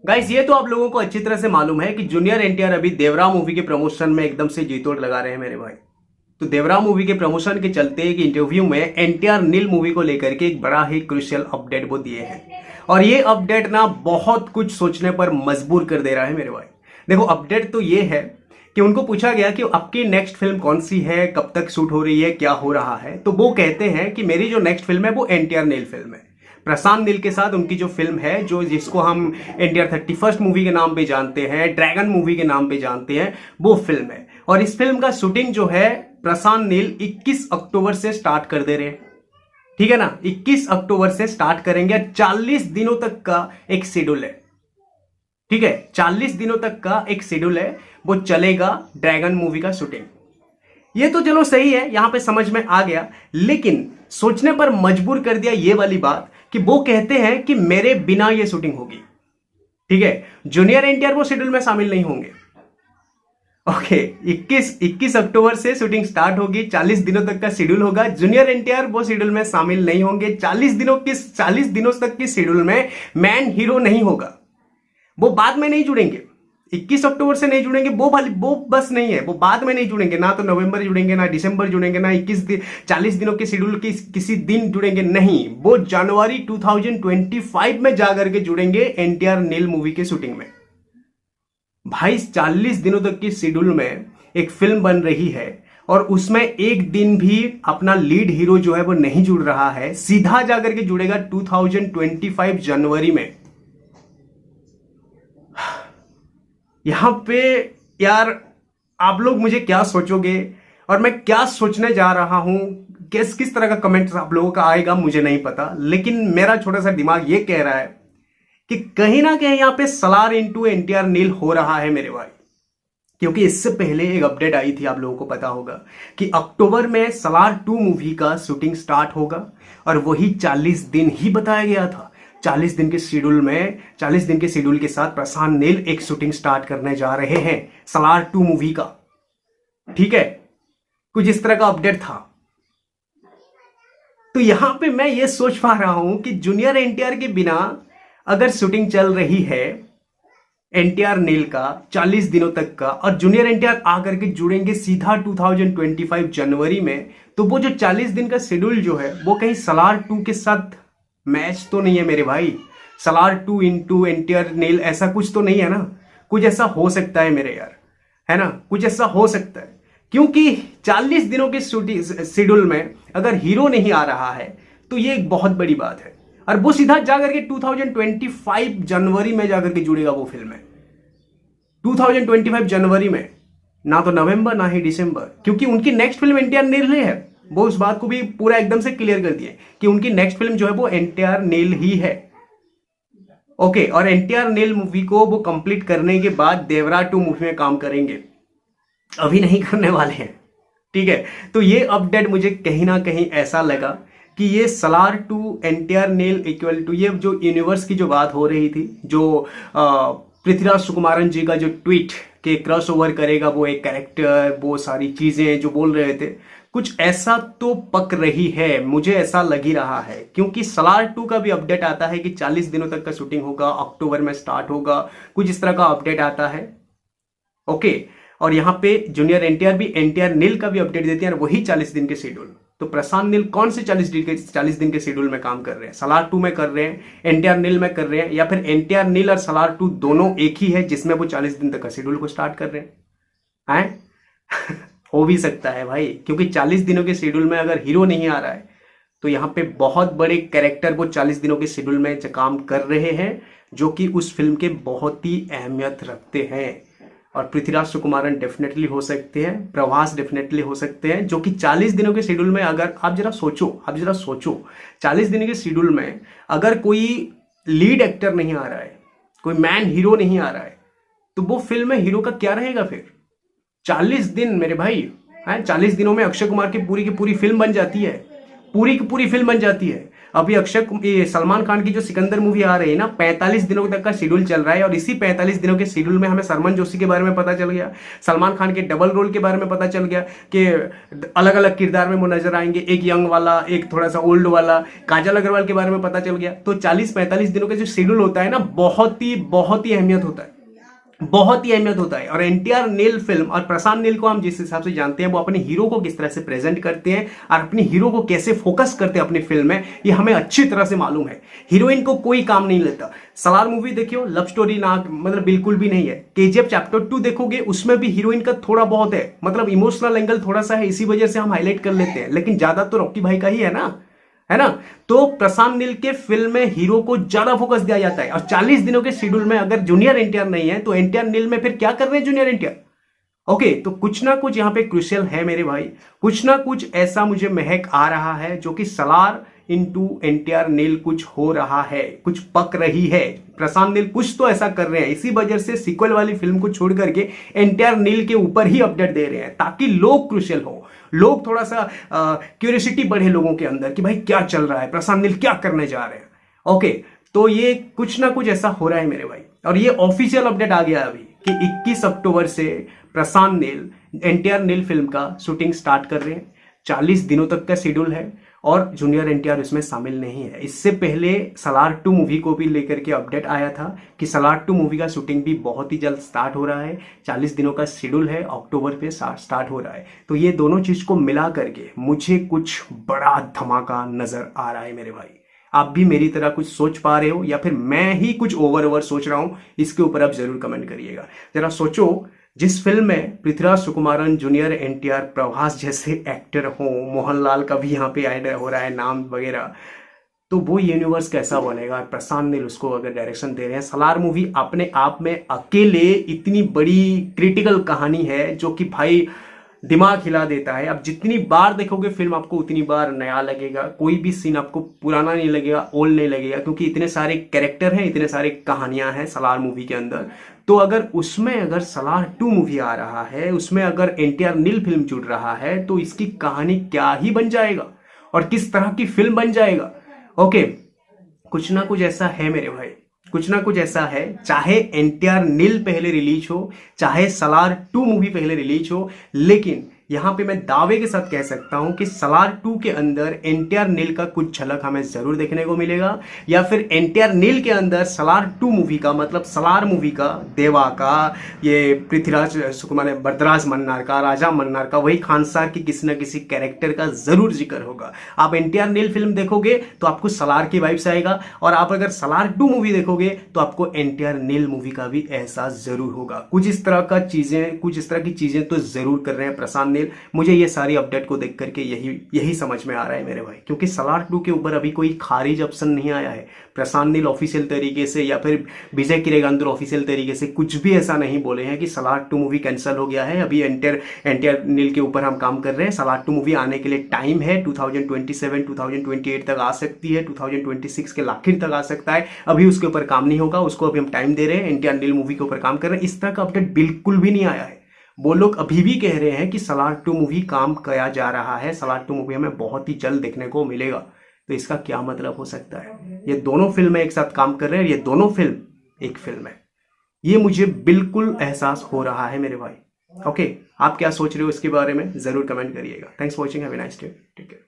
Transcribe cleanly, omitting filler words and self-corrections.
Guys, ये तो आप लोगों को अच्छी तरह से मालूम है कि जूनियर एनटीआर अभी देवरा मूवी के प्रमोशन में एकदम से जी तोड़ लगा रहे हैं मेरे भाई। तो देवरा मूवी के प्रमोशन के चलते एक इंटरव्यू में एनटीआर नील मूवी को लेकर के एक बड़ा ही क्रूशियल अपडेट वो दिए हैं। और ये अपडेट ना बहुत कुछ सोचने पर मजबूर कर दे रहा है मेरे भाई। देखो, अपडेट तो ये है कि उनको पूछा गया कि आपकी नेक्स्ट फिल्म कौन सी है, कब तक शूट हो रही है, क्या हो रहा है। तो वो कहते हैं कि मेरी जो नेक्स्ट फिल्म है वो एनटीआर नील फिल्म है। प्रशांत नील के साथ उनकी जो फिल्म है, जो जिसको हम एनटीआर 31st मूवी के नाम पे जानते हैं, ड्रैगन मूवी के नाम पे जानते हैं, वो फिल्म है। और इस फिल्म का शूटिंग जो है प्रशांत नील 21 अक्टूबर से स्टार्ट कर दे रहे हैं। ठीक है ना, 21 अक्टूबर से स्टार्ट करेंगे। 40 दिनों तक का एक शेड्यूल है। ठीक है, 40 दिनों तक का एक शेड्यूल है, वो चलेगा ड्रैगन मूवी का शूटिंग। ये तो चलो सही है, यहां पे समझ में आ गया। लेकिन सोचने पर मजबूर कर दिया ये वाली बात कि वो कहते हैं कि मेरे बिना ये शूटिंग होगी। ठीक है, जूनियर एनटीआर वो शेड्यूल में शामिल नहीं होंगे। ओके, 21 अक्टूबर से शूटिंग स्टार्ट होगी, 40 दिनों तक का शेड्यूल होगा। जूनियर एनटीआर वो शेड्यूल में शामिल नहीं होंगे। 40 दिनों तक के शेड्यूल में मैन हीरो नहीं होगा। वो बाद में नहीं जुड़ेंगे, 21 अक्टूबर से नहीं जुड़ेंगे। वो बस नहीं है, वो बाद में नहीं जुड़ेंगे। ना तो नवंबर जुड़ेंगे, ना दिसंबर जुड़ेंगे, ना 40 दिनों के शेड्यूल के किसी दिन जुड़ेंगे। नहीं, वो जनवरी 2025 में जाकर के जुड़ेंगे एनटीआर नील मूवी के शूटिंग में। भाई, 40 दिनों तक की शेड्यूल में एक फिल्म बन रही है और उसमें एक दिन भी अपना लीड हीरो जो है वो नहीं जुड़ रहा है। सीधा जाकर के जुड़ेगा 2025 जनवरी में। यहां पे यार, आप लोग मुझे क्या सोचोगे और मैं क्या सोचने जा रहा हूं, किस तरह का कमेंट आप लोगों का आएगा मुझे नहीं पता। लेकिन मेरा छोटा सा दिमाग ये कह रहा है कि कहीं ना कहीं यहां पे सलार इंटू एनटीआर नील हो रहा है मेरे भाई। क्योंकि इससे पहले एक अपडेट आई थी, आप लोगों को पता होगा कि अक्टूबर में सलार 2 मूवी का शूटिंग स्टार्ट होगा और वही 40 दिन ही बताया गया था। 40 दिन के शेड्यूल में, 40 दिन के शेड्यूल के साथ प्रशांत नील एक शूटिंग स्टार्ट करने जा रहे हैं सलार 2 मूवी का। ठीक है, कुछ इस तरह का अपडेट था। तो यहां पे मैं ये सोच पा रहा हूं कि जूनियर एनटीआर के बिना अगर शूटिंग चल रही है एनटीआर नील का 40 दिनों तक का, और जूनियर एनटीआर आकर के जुड़ेंगे सीधा 2025 जनवरी में, तो वो जो 40 दिन का शेड्यूल जो है वो कहीं सलार 2 के साथ मैच तो नहीं है मेरे भाई। सलार 2 इंटू एनटीआर नील ऐसा कुछ तो नहीं है ना। कुछ ऐसा हो सकता है मेरे यार, है ना, कुछ ऐसा हो सकता है। क्योंकि 40 दिनों के शेड्यूल में अगर हीरो नहीं आ रहा है तो ये एक बहुत बड़ी बात है। और वो सीधा जाकर के 2025 जनवरी में जाकर के जुड़ेगा वो फिल्म है। 2025 जनवरी में, ना तो नवंबर ना ही दिसंबर। क्योंकि उनकी नेक्स्ट फिल्म एनटीआर नील ही है। वो उस बात को भी पूरा एकदम से क्लियर कर दिए कि उनकी नेक्स्ट फिल्म जो है वो एनटीआर नील ही है। ओके, और एनटीआर नील मूवी को वो कंप्लीट करने के बाद देवरा 2 मूवी में काम करेंगे, अभी नहीं करने वाले हैं। ठीक है, तो ये अपडेट मुझे कहीं ना कहीं ऐसा लगा कि ये सलार 2 एनटीआर नील इक्वल टू, ये जो यूनिवर्स की जो बात हो रही थी, जो पृथ्वीराज सुकुमारन जी का जो ट्वीट के क्रॉस ओवर करेगा वो एक कैरेक्टर, वो सारी चीजें जो बोल रहे थे, कुछ ऐसा तो पक रही है, मुझे ऐसा लग ही रहा है। क्योंकि सलार 2 का भी अपडेट आता है कि 40 दिनों तक का शूटिंग होगा, अक्टूबर में स्टार्ट होगा, कुछ इस तरह का अपडेट आता है। ओके, और यहाँ पे जूनियर एनटीआर भी एनटीआर नील का भी अपडेट देते हैं, वही 40 दिन के शेड्यूल। तो प्रशांत नील कौन से 40 दिन के शेड्यूल में काम कर रहे हैं? सलार 2 में कर रहे हैं, एनटीआर नील में कर रहे हैं, या फिर एनटीआर नील और सलार 2 दोनों एक ही है जिसमें वो 40 दिन तक का शेड्यूल को स्टार्ट कर रहे हैं? हो भी सकता है भाई, क्योंकि 40 दिनों के शेड्यूल में अगर हीरो नहीं आ रहा है तो यहाँ पे बहुत बड़े कैरेक्टर वो 40 दिनों के शेड्यूल में काम कर रहे हैं, जो कि उस फिल्म के बहुत ही अहमियत रखते हैं। और पृथ्वीराज सुकुमारन डेफिनेटली हो सकते हैं, प्रभास डेफिनेटली हो सकते हैं, जो कि 40 दिनों के शेड्यूल में, अगर आप जरा सोचो 40 दिनों के शेड्यूल में अगर कोई लीड एक्टर नहीं आ रहा है, कोई मैन हीरो नहीं आ रहा है, तो वो फिल्म में हीरो का क्या रहेगा फिर? 40 दिन मेरे भाई हैं, 40 दिनों में अक्षय कुमार की पूरी फिल्म बन जाती है, पूरी की पूरी फिल्म बन जाती है। अभी ये सलमान खान की जो सिकंदर मूवी आ रही है ना, 45 दिनों तक का शेड्यूल चल रहा है, और इसी 45 दिनों के शेड्यूल में हमें सरमन जोशी के बारे में पता चल गया, सलमान खान के डबल रोल के बारे में पता चल गया कि अलग अलग किरदार में वो नजर आएंगे, एक यंग वाला, एक थोड़ा सा ओल्ड वाला, काजल अग्रवाल के बारे में पता चल गया। तो 40-45 दिनों का जो शेड्यूल होता है ना, बहुत ही अहमियत होता है, बहुत ही अहमियत होता है। और एनटीआर नील फिल्म और प्रशांत नील को हम जिस हिसाब से जानते हैं, वो अपने हीरो को किस तरह से प्रेजेंट करते हैं और अपने हीरो को कैसे फोकस करते हैं अपनी फिल्म में, ये हमें अच्छी तरह से मालूम है। हीरोइन को कोई काम नहीं लेता। सलार मूवी देखियो, लव स्टोरी ना मतलब बिल्कुल भी नहीं है। केजीएफ चैप्टर 2 देखोगे, उसमें भी हीरोइन का थोड़ा बहुत है, मतलब इमोशनल एंगल थोड़ा सा है, इसी वजह से हम हाईलाइट कर लेते हैं, लेकिन ज्यादा तो रॉकी भाई का ही है ना, है ना। तो प्रशांत नील के फिल्म में हीरो को ज्यादा फोकस दिया जाता है। और 40 दिनों के शेड्यूल में अगर जूनियर एनटीआर नहीं है, तो एनटीआर नील में फिर क्या कर रहे हैं जूनियर एनटीआर? ओके, तो कुछ ना कुछ यहाँ पे क्रूशियल है मेरे भाई, कुछ ना कुछ ऐसा मुझे महक आ रहा है जो कि सलार इनटू एनटीआर नील कुछ हो रहा है, कुछ पक रही है। प्रशांत नील कुछ तो ऐसा कर रहे हैं, इसी वजह से सीक्वल वाली फिल्म को छोड़ करके एनटीआर नील के ऊपर ही अपडेट दे रहे हैं, ताकि लोग क्रूशियल हो, लोग थोड़ा सा क्यूरियोसिटी बढ़े लोगों के अंदर कि भाई क्या चल रहा है, प्रशांत नील क्या करने जा रहे हैं। ओके, तो ये कुछ ना कुछ ऐसा हो रहा है मेरे भाई। और ये ऑफिशियल अपडेट आ गया अभी कि 21 अक्टूबर से प्रशांत नील एनटीआर नील फिल्म का शूटिंग स्टार्ट कर रहे हैं। 40 दिनों तक का शेड्यूल है और जूनियर एनटीआर इसमें शामिल नहीं है। इससे पहले सलार 2 मूवी को भी लेकर के अपडेट आया था कि सलार 2 मूवी का शूटिंग भी बहुत ही जल्द स्टार्ट हो रहा है। 40 दिनों का शेड्यूल है, अक्टूबर पे स्टार्ट हो रहा है। तो ये दोनों चीज को मिला करके मुझे कुछ बड़ा धमाका नजर आ रहा है मेरे भाई। आप भी मेरी तरह कुछ सोच पा रहे हो या फिर मैं ही कुछ ओवर सोच रहा हूं, इसके ऊपर आप जरूर कमेंट करिएगा। जरा सोचो, जिस फिल्म में पृथ्वीराज सुकुमारन, जूनियर एनटीआर, प्रभास जैसे एक्टर हो, मोहनलाल का भी यहाँ पे ऐड हो रहा है नाम वगैरह, तो वो यूनिवर्स कैसा बनेगा। प्रशांत नील उसको अगर डायरेक्शन दे रहे हैं, सलार मूवी अपने आप में अकेले इतनी बड़ी क्रिटिकल कहानी है जो कि भाई दिमाग हिला देता है। अब जितनी बार देखोगे फिल्म आपको उतनी बार नया लगेगा, कोई भी सीन आपको पुराना नहीं लगेगा, ओल्ड नहीं लगेगा, क्योंकि इतने सारे कैरेक्टर हैं, इतने सारे कहानियां हैं सलार मूवी के अंदर। तो अगर सलार 2 मूवी आ रहा है, उसमें अगर एनटीआर नील फिल्म जुड़ रहा है, तो इसकी कहानी क्या ही बन जाएगा और किस तरह की फिल्म बन जाएगा। ओके, कुछ ना कुछ ऐसा है मेरे भाई, कुछ ना कुछ ऐसा है। चाहे एनटीआर नील पहले रिलीज हो, चाहे सलार 2 मूवी पहले रिलीज हो, लेकिन यहां पे मैं दावे के साथ कह सकता हूं कि सलार 2 के अंदर एनटीआर नील का कुछ झलक हमें जरूर देखने को मिलेगा, या फिर एनटीआर नील के अंदर सलार 2 मूवी का, मतलब सलार मूवी का, देवा का, ये पृथ्वीराज सुकुमार, बरदराज मन्नार का, राजा मन्नार का, वही खानसार की किसी न किसी कैरेक्टर का जरूर जिक्र होगा। आप एनटीआर नील फिल्म देखोगे तो आपको सलार की वाइब्स आएगा, और आप अगर सलार 2 मूवी देखोगे तो आपको एनटीआर नील मूवी का भी एहसास जरूर होगा। कुछ इस तरह की चीजें तो जरूर कर रहे हैं प्रशांत। मुझे ये सारी अपडेट को देख करके यही समझ में आ रहा है मेरे भाई, क्योंकि सलार 2 के ऊपर अभी कोई खारिज ऑप्शन नहीं आया है। प्रशांत नील ऑफिशियल तरीके से या फिर विजय किरेगांदुर ऑफिशियल तरीके से कुछ भी ऐसा नहीं बोले हैं कि सलार 2 मूवी कैंसिल हो गया है। अभी एनटीआर नील के ऊपर हम काम कर रहे हैं। सलार 2 मूवी आने के लिए टाइम है, 2027 2028 तक आ सकती है, 2026 के आखिर तक आ सकता है। अभी उसके ऊपर काम नहीं होगा, उसको अभी हम टाइम दे रहे हैं। एनटीआर नील मूवी के ऊपर काम कर रहे हैं। इस तरह का अपडेट बिल्कुल भी नहीं आया है। वो लोग अभी भी कह रहे हैं कि सलार 2 मूवी काम किया जा रहा है, सलार 2 मूवी हमें बहुत ही जल्द देखने को मिलेगा। तो इसका क्या मतलब हो सकता है? ये दोनों फिल्में एक साथ काम कर रहे हैं, ये दोनों फिल्म एक फिल्म है, ये मुझे बिल्कुल एहसास हो रहा है मेरे भाई। ओके, आप क्या सोच रहे हो इसके बारे में जरूर कमेंट करिएगा। Thanks for watching, have a nice day, take care.